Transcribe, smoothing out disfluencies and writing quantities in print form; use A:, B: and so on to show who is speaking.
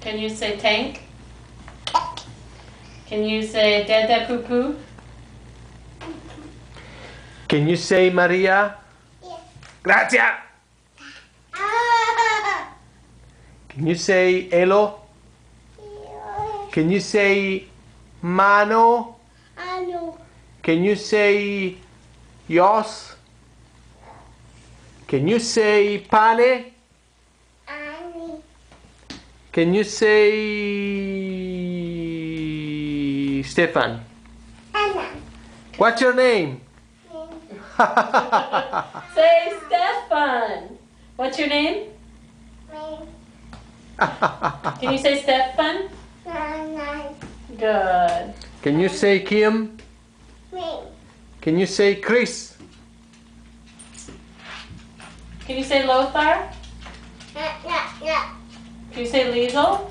A: Can you say tank? Can you say Dada Poo Poo?
B: Can you say Maria?
C: Yes.
B: Grazie. Can you say Elo? Can you say Mano?
C: Ano.
B: Can you say Yos? Can you say Pane?
C: Ani.
B: Can you say Stefan?
C: Ana.
B: What's your name?
A: Say Stefan. What's your name? Can you say Stefan?
C: Nana.
A: Good.
B: Can you say Kim?
C: Me.
B: Can you say Chris?
A: Can you say Lothar?
C: Yeah.
A: Can you say Liesel?